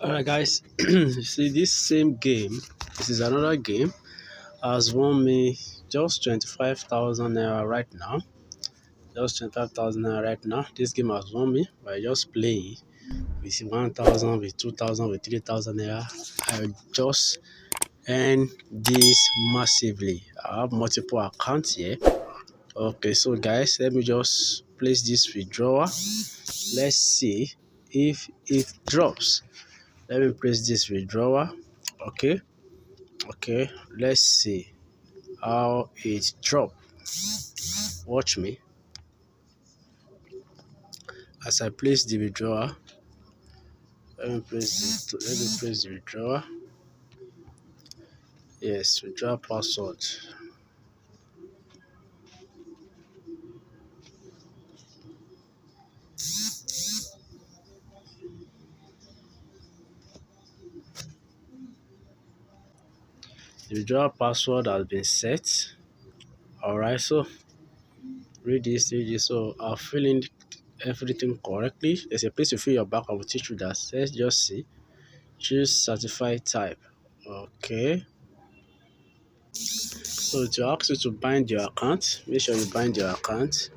Alright guys, you see this same game, this is another game, has won me just 25,000 naira right now. Just 25,000 naira right now. This game has won me by just playing with 1,000, with 2,000, with 3,000 naira. I just earn this massively. I have multiple accounts here. Okay, so guys, let me just place this withdrawal. Let's see if it drops. Let me place this withdrawal. Okay, let's see how it drop. Watch me as I place the withdrawal. Let me place the withdrawal. Yes, withdrawal password. The withdrawal password has been set. Alright, so read this. So I'll fill in everything correctly. There's a place to fill your back. I will teach you that. Let's just see. Choose certified type. Okay. So to ask you to bind your account, make sure you bind your account.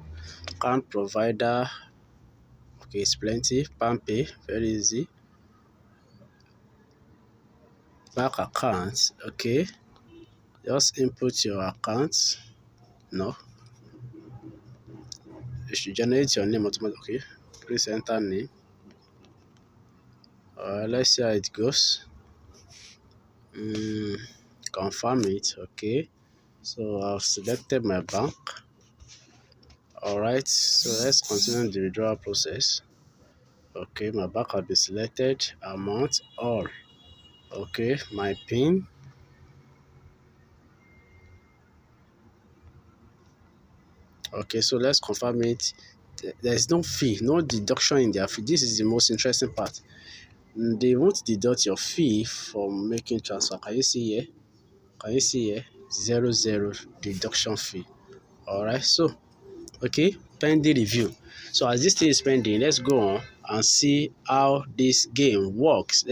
Account provider. Okay, it's plenty. Pay, very easy. Back account. Okay. Just input your account. No. You should generate your name automatically. Okay. Please enter name. Let's see how it goes. Confirm it. Okay. So I've selected my bank. Alright, so let's continue the withdrawal process. Okay, my bank has been selected. Amount, all. Okay, my PIN. Okay, so let's confirm it. There's no fee, no deduction in their fee. This is the most interesting part. They won't deduct your fee for making transfer. Can you see here? Can you see here? 0 deduction fee. Alright, so okay, pending review. So as this thing is pending, let's go on and see how this game works.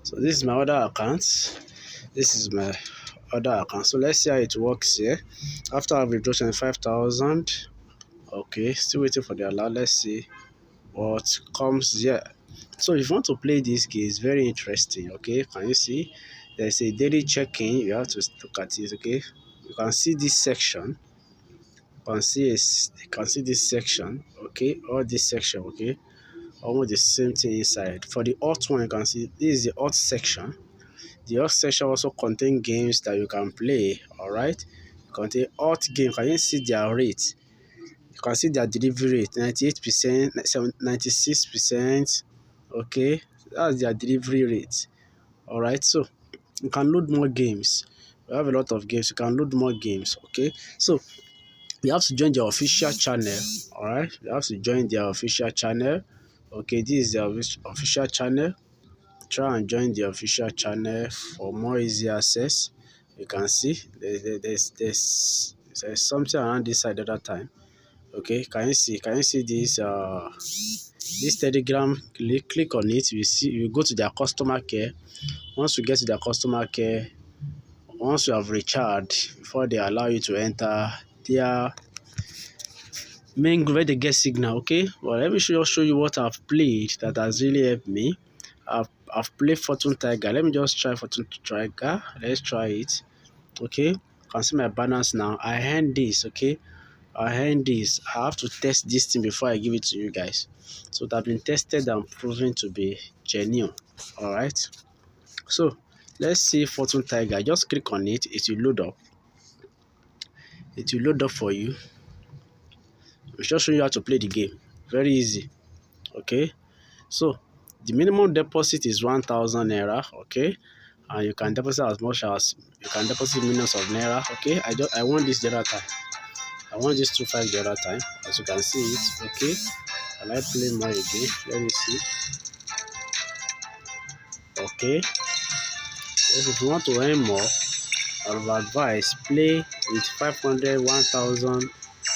So this is my other account. This is my other account. So let's see how it works here. After I've withdrawn 25,000. Okay, still waiting for the alert. Let's see what comes here. So if you want to play this game, it's very interesting. Okay, can you see? There's a daily check-in. You have to look at it. Okay, you can see this section. You can see this section. Okay, all this section. Okay, almost the same thing inside. For the hot one, you can see this is the hot section. The hot section also contains games that you can play. Alright, contain hot games. Can you see their rate? You can see their delivery rate, 98%, 96%. Okay, that's their delivery rate. Alright, so you can load more games. We have a lot of games. You can load more games. Okay, so you have to join their official channel. Alright, you have to join their official channel. Okay, this is their official channel. Try and join the official channel for more easy access. You can see there's something around this side at that time. Okay, can you see this this Telegram? Click on it. You go to their customer care. Once you get to their customer care, once you have recharged, before they allow you to enter their main group where they get signal. Okay, well, let me just show you what I've played that has really helped me. I've played Fortune Tiger. Let me just try Fortune Tiger. Let's try it. Okay, you can see my balance now. I earned this. Okay, I earned this. I have to test this thing before I give it to you guys. So that have been tested and proven to be genuine. All right. So let's see Fortune Tiger. Just click on it. It will load up. It will load up for you. I'll just show you how to play the game. Very easy. Okay. So the minimum deposit is 1,000 naira. Okay, and you can deposit as much as you can deposit millions of naira. Okay, I want this the other time. I want this 2.5 the other time. As you can see it. Okay, and I play more again. Let me see. Okay, if you want to earn more, I would advise play with 500, 1,000.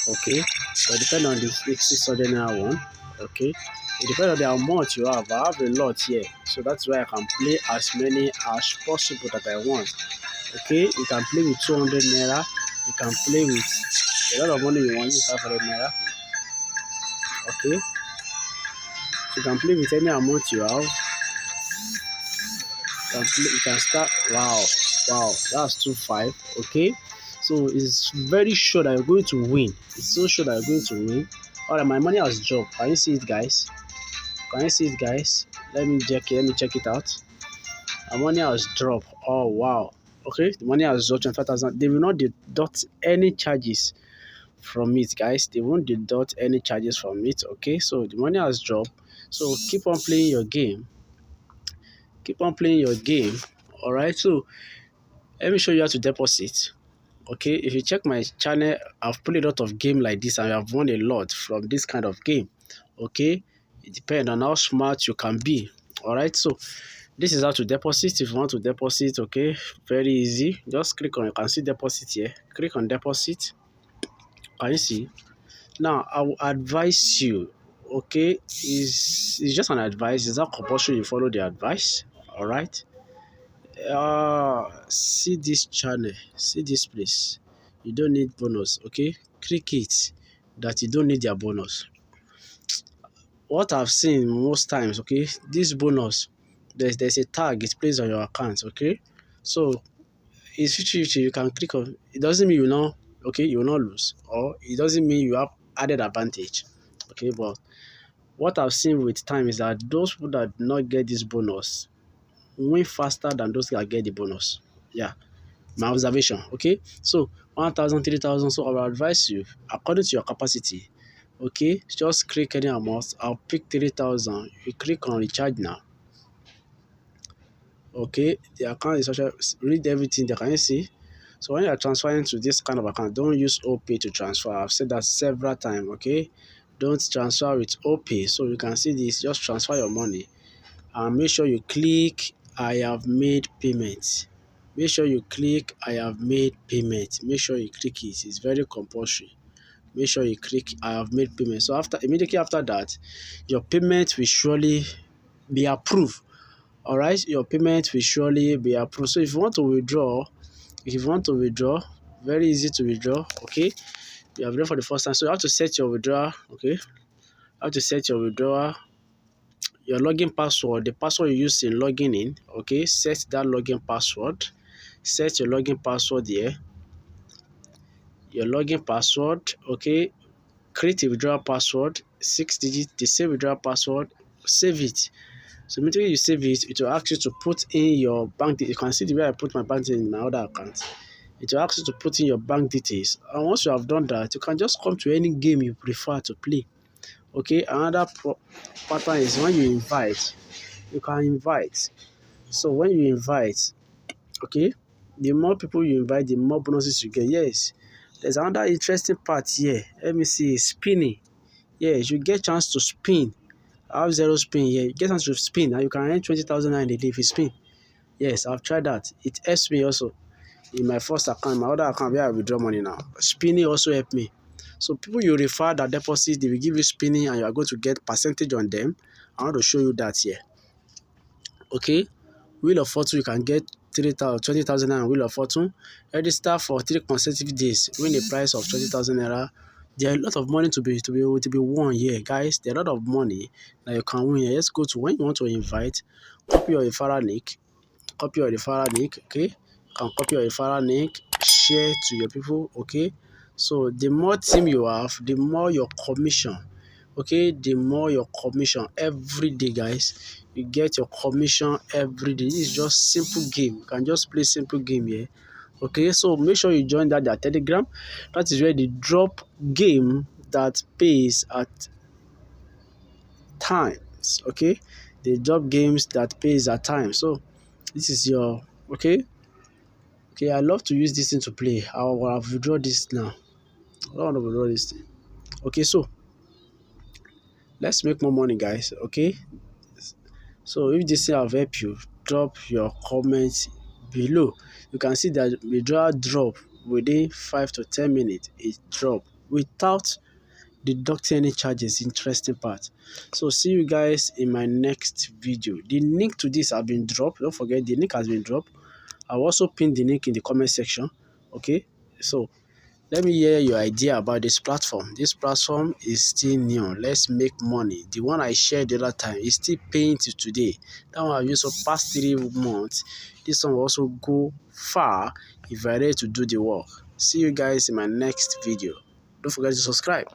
Okay, but depend on the 600 naira one. Okay, it depends on the amount you have. I have a lot here, so that's why I can play as many as possible that I want. Okay, you can play with 200 naira, you can play with a lot of money you want, use 500 naira. Okay, you can play with any amount you have. You can start. Wow, wow, that's 2-5. Okay, so it's very sure that you're going to win. It's so sure that you're going to win. All right, my money has dropped. Can you see it, guys? Can you see it, guys? Let me check it. Let me check it out. My money has dropped. Oh wow. Okay, the money has dropped 25,000. They will not deduct any charges from it, guys. They won't deduct any charges from it. Okay, so the money has dropped. So keep on playing your game. Keep on playing your game. All right. So let me show you how to deposit. Okay, if you check my channel, I've played a lot of game like this and I've won a lot from this kind of game. Okay, it depends on how smart you can be. All right, so this is how to deposit. If you want to deposit, okay, very easy. Just click on, you can see deposit here. Click on deposit. Can you see? Now, I will advise you, okay, it's just an advice. It's not compulsory you follow the advice. All right. See this channel, see this place. You don't need bonus, okay? Click it that you don't need their bonus. What I've seen most times, okay, this bonus, there's a tag it plays on your account, okay? So it's 50-50, you can click on it. Doesn't mean you know, okay, you will not lose, or it doesn't mean you have added advantage. Okay, but what I've seen with time is that those people that do not get this bonus win faster than those that get the bonus. Yeah, my observation. Okay, so 1,000, 3,000. So I will advise you according to your capacity. Okay, just click any amount. I'll pick 3,000. You click on recharge now. Okay, the account is actually read everything there. Can you see? So when you are transferring to this kind of account, don't use OP to transfer. I've said that several times. Okay, don't transfer with OP. So you can see this. Just transfer your money and make sure you click I have made payment. Make sure you click I have made payment. Make sure you click it. It's very compulsory. Make sure you click I have made payment. So immediately after that, your payment will surely be approved. All right, your payment will surely be approved. So if you want to withdraw, very easy to withdraw. Okay, you have done for the first time. So you have to set your withdrawal. Okay, you have to set your withdrawal, your login password, the password you use in logging in. Okay, set that login password. Set your login password here. Your login password. Okay, create a withdrawal password, 6 digits, the same withdrawal password. Save it. So immediately you save it, it will ask you to put in your bank details. You can see the way I put my bank details in my other account. It will ask you to put in your bank details. And once you have done that, you can just come to any game you prefer to play. Okay, another pattern is when you invite, you can invite. So when you invite, okay, the more people you invite, the more bonuses you get. Yes, there's another interesting part here. Let me see, spinning. Yes, you get chance to spin. I have zero spin here. You get chance to spin and you can earn 20,000 naira a day if you spin. Yes, I've tried that. It helps me also in my first account, my other account where I withdraw money now. Spinning also helped me. So people you refer that deposit, they will give you spinning and you are going to get percentage on them. I want to show you that here. Okay, Wheel of Fortune, you can get 20,000 naira Wheel of Fortune. Register for 3 consecutive days. Win a price of 20,000 naira. There are a lot of money to be won here, guys. There are a lot of money that you can win here. Let's go to when you want to invite. Copy your referral link. Copy your referral link. Okay, you can copy your referral link. Share to your people. Okay, so the more team you have, the more your commission. Okay, the more your commission every day, guys. You get your commission every day. This is just simple game. You can just play simple game here. Okay, so make sure you join their Telegram. That is where they drop game that pays at times. Okay, they drop games that pays at times. So this is your okay. Okay, I love to use this thing to play. I will withdraw this now. I don't want to withdraw this thing. Okay, so let's make more money, guys. Okay, so if this thing have helped you, drop your comments below. You can see that withdrawal drop within 5 to 10 minutes. It drop without deducting any charges. Interesting part. So see you guys in my next video. The link to this have been dropped. Don't forget, the link has been dropped. I'll also pin the link in the comment section. Okay, so let me hear your idea about this platform. This platform is still new. Let's make money. The one I shared the other time is still paying till today. That one I've used for past 3 months. This one will also go far if you're ready to do the work. See you guys in my next video. Don't forget to subscribe.